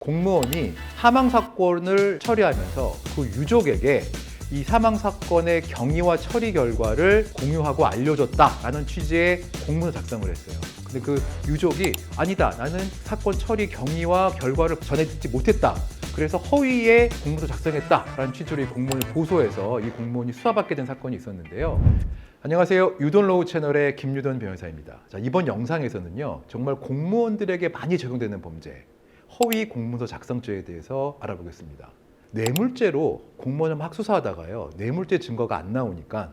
공무원이 사망 사건을 처리하면서 그 유족에게 이 사망 사건의 경위와 처리 결과를 공유하고 알려줬다라는 취지의 공문을 작성을 했어요. 근데 그 유족이 아니다, 나는 사건 처리 경위와 결과를 전해듣지 못했다. 그래서 허위의 공문을 작성했다라는 취지로 이 공문을 고소해서 이 공무원이 수사받게 된 사건이 있었는데요. 안녕하세요. 유돈로우 채널의 김유돈 변호사입니다. 자, 이번 영상에서는요, 정말 공무원들에게 많이 적용되는 범죄, 허위 공문서 작성죄에 대해서 알아보겠습니다. 뇌물죄로 공무원을 막 수사하다가요, 뇌물죄 증거가 안 나오니까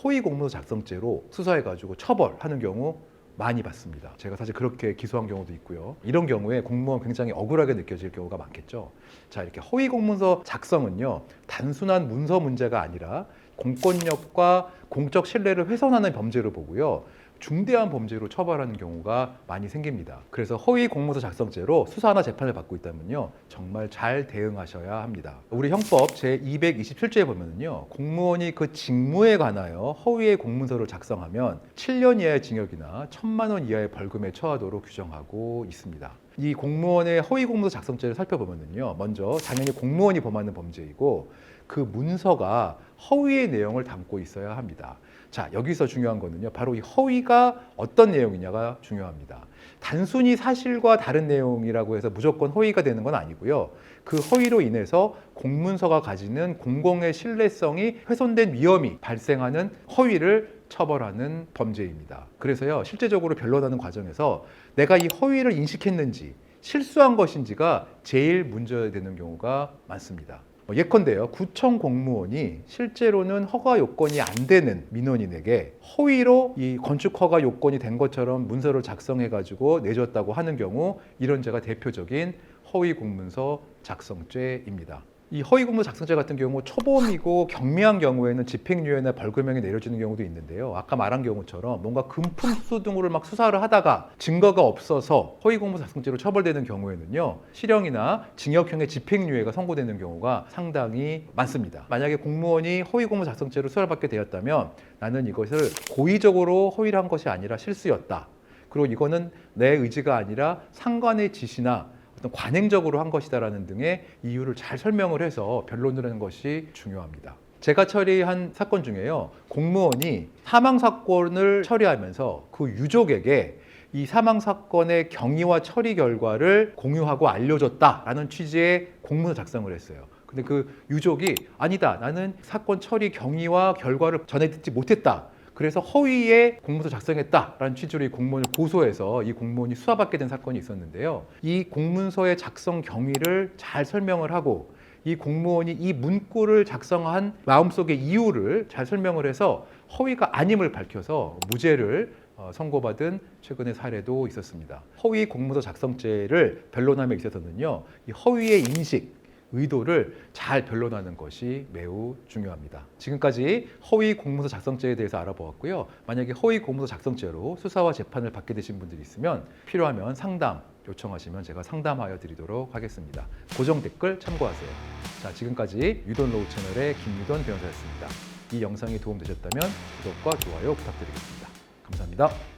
허위 공문서 작성죄로 수사해가지고 처벌하는 경우 많이 봤습니다. 제가 사실 그렇게 기소한 경우도 있고요. 이런 경우에 공무원 굉장히 억울하게 느껴질 경우가 많겠죠. 자, 이렇게 허위 공문서 작성은요, 단순한 문서 문제가 아니라 공권력과 공적 신뢰를 훼손하는 범죄로 보고요, 중대한 범죄로 처벌하는 경우가 많이 생깁니다. 그래서 허위 공문서 작성죄로 수사나 재판을 받고 있다면요, 정말 잘 대응하셔야 합니다. 우리 형법 제227조에 보면요, 공무원이 그 직무에 관하여 허위의 공문서를 작성하면 7년 이하의 징역이나 1,000만 원 이하의 벌금에 처하도록 규정하고 있습니다. 이 공무원의 허위 공문서 작성죄를 살펴보면요, 먼저 당연히 공무원이 범하는 범죄이고 그 문서가 허위의 내용을 담고 있어야 합니다. 자, 여기서 중요한 거는요, 바로 이 허위가 어떤 내용이냐가 중요합니다. 단순히 사실과 다른 내용이라고 해서 무조건 허위가 되는 건 아니고요. 그 허위로 인해서 공문서가 가지는 공공의 신뢰성이 훼손된 위험이 발생하는 허위를 처벌하는 범죄입니다. 그래서요, 실제적으로 변론하는 과정에서 내가 이 허위를 인식했는지 실수한 것인지가 제일 문제되는 경우가 많습니다. 예컨대요, 구청 공무원이 실제로는 허가 요건이 안 되는 민원인에게 허위로 이 건축 허가 요건이 된 것처럼 문서를 작성해 가지고 내줬다고 하는 경우, 이런 죄가 대표적인 허위 공문서 작성죄입니다. 이 허위 공문서 작성죄 같은 경우 초범이고 경미한 경우에는 집행유예나 벌금형이 내려지는 경우도 있는데요. 아까 말한 경우처럼 뭔가 금품수 등으로 막 수사를 하다가 증거가 없어서 허위 공문서 작성죄로 처벌되는 경우에는요, 실형이나 징역형의 집행유예가 선고되는 경우가 상당히 많습니다. 만약에 공무원이 허위 공문서 작성죄로 수사를 받게 되었다면 나는 이것을 고의적으로 허위를 한 것이 아니라 실수였다. 그리고 이거는 내 의지가 아니라 상관의 지시나 어떤 관행적으로 한 것이다라는 등의 이유를 잘 설명을 해서 변론을 하는 것이 중요합니다. 제가 처리한 사건 중에요, 공무원이 사망 사건을 처리하면서 그 유족에게 이 사망 사건의 경위와 처리 결과를 공유하고 알려줬다라는 취지의 공문을 작성을 했어요. 근데 그 유족이 아니다, 나는 사건 처리 경위와 결과를 전해 듣지 못했다. 그래서 허위의 공문서 작성했다라는 취지로 이 공무원을 고소해서 이 공무원이 수사받게 된 사건이 있었는데요. 이 공문서의 작성 경위를 잘 설명을 하고 이 공무원이 이 문구를 작성한 마음속의 이유를 잘 설명을 해서 허위가 아님을 밝혀서 무죄를 선고받은 최근의 사례도 있었습니다. 허위 공문서 작성죄를 변론함에 있어서는요, 이 허위의 인식, 의도를 잘 변론하는 것이 매우 중요합니다. 지금까지 허위 공문서 작성죄에 대해서 알아보았고요. 만약에 허위 공문서 작성죄로 수사와 재판을 받게 되신 분들이 있으면 필요하면 상담 요청하시면 제가 상담하여 드리도록 하겠습니다. 고정 댓글 참고하세요. 자, 지금까지 유돈로우 채널의 김유돈 변호사였습니다. 이 영상이 도움되셨다면 구독과 좋아요 부탁드리겠습니다. 감사합니다.